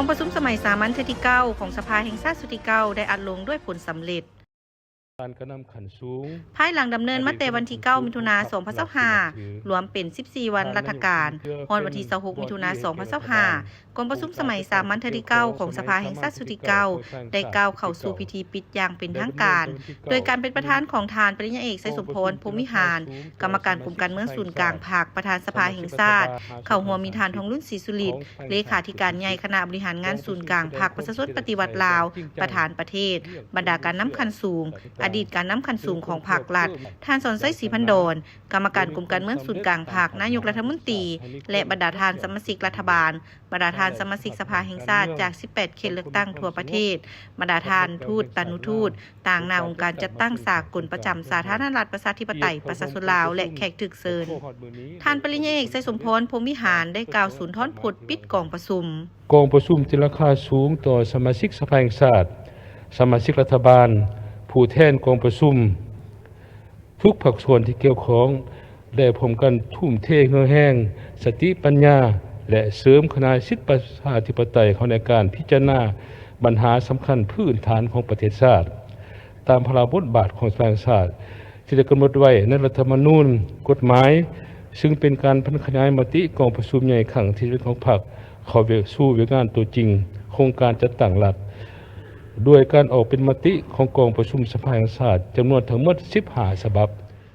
องประชุมสมัยสามัญเทื่อที่ 9 ของสภาแห่งชาติสุดที่ 9 ได้อัดลงด้วยผลสำเร็จการกระนำขันสูงภายหลังดำเนินมาแต่วันที่ 9 มิถุนายน 2025รวมเป็น 14 วันราชการฮอดวันที่ 26 มิถุนายน 2025กองประชุมสมัยสามัญเทื่อที่ 9 ของสภาแห่งชาติสุดที่ 9 ได้ก้าวเข้าสู่พิธีปิดอย่างเป็นทางการ โดยการเป็นประธานของทานปริญญาเอกไสยสมพร พรหมวิหารกรรมการกลุ่มการเมืองศูนย์กลางภาคประธานสภาแห่งชาติเข้าหัวมีทานทองรุ่นศรีสุริตเลขาธิการใหญ่คณะบริหารงานศูนย์กลางภาคประชาชนปฏิวัติลาวประธานประเทศบรรดาการน้ำคันสูงอดีตการน้ำคันสูงของภาครัฐท่านสนไส้ศรีพันดรกรรมการกลุ่มการเมืองศูนย์กลางภาคนายกรัฐมนตรีและบรรดาทานสมาชิกรัฐบาลบรรดาทานสมาชิกสภาแห่งชาติจาก 18 เขตเลือกตั้งทั่วประเทศบรรดาทานทูตตนุทูตต่างหน้าองค์การจัดตั้งสากลประจำสาธารณรัฐประชาธิปไตยประชาชนลาวและแขกถึกเชิญท่านปริญญาเอกไสยสมพร พรหมวิหารได้กล่าวสุนทรพจน์ปิดกองประชุมกองประชุมที่ราคาสูงต่อสมาชิกสภาแห่งชาติสมาชิกรัฐบาลผู้แทนกองประชุมทุกภาคส่วนที่เกี่ยวข้องได้พร้อมกันทุ่มเทเหือแห้งสติปัญญาและเสริมคณะสิทธิประชาธิปไตยเข้าในการพิจารณาปัญหาสำคัญพื้นฐานของประเทศชาติตามพระบทบาทของสภาแห่งชาติที่ได้กำหนดไว้ในรัฐธรรมนูญกฎหมายซึ่งเป็นการพัฒนามาติกองประชุมใหญ่ครั้งที่1ของพรรคเข้าสู่เวียงานตัวจริงโครงการจัดตั้งรัฐด้วยการออกเป็นมติของกองประชุมสภาแห่งชาติจำนวนทั้งหมด15ฉบับ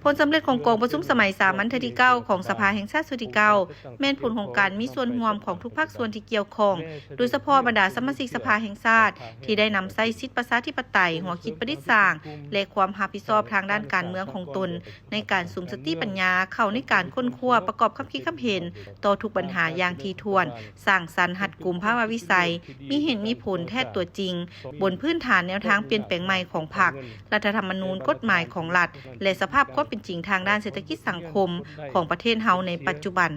ผลสำเร็จของกองประชุมสมัยสามัญเทื่อที่ 9 ของสภาแห่งชาติสุดที่ 9 แม่นผลของการมีส่วนร่วมของทุกภาคส่วนที่เกี่ยวข้องโดยเฉพาะบรรดาสมาชิกสภาแห่งชาติที่ได้นำใช้สิทธิประชาธิปไตยหัวคิดประดิษฐ์สร้างและความรับผิดชอบทางด้านการเมืองของตนในการสุมสติปัญญาเข้าในการค้นคว้าประกอบความคิดความเห็นต่อทุกปัญหาอย่างถี่ถ้วนสร้างสรรค์หัดกลุ่มภาวะวิสัยมีเหตุมีผลแท้ตัวจริงบนพื้นฐานแนวทางเปลี่ยนแปลงใหม่ของพรรครัฐธรรมนูญกฎหมายของรัฐและสภาพความเป็นจริงทางด้านเศรษฐกิจสังคมของประเทศเฮาในปัจจุบัน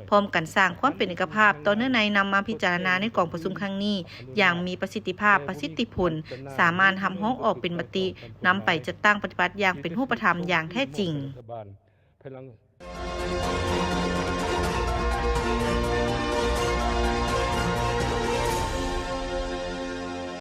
พร้อมกันสร้างความเป็นเอกภาพต่อเนื่องในนำมาพิจารณาในกองประชุมครั้งนี้อย่างมีประสิทธิภาพประสิทธิผลสามารถทำห้องออกเป็นมตินำไปจัดตั้งปฏิบัติอย่างเป็นรูปธรรมอย่างแท้จริง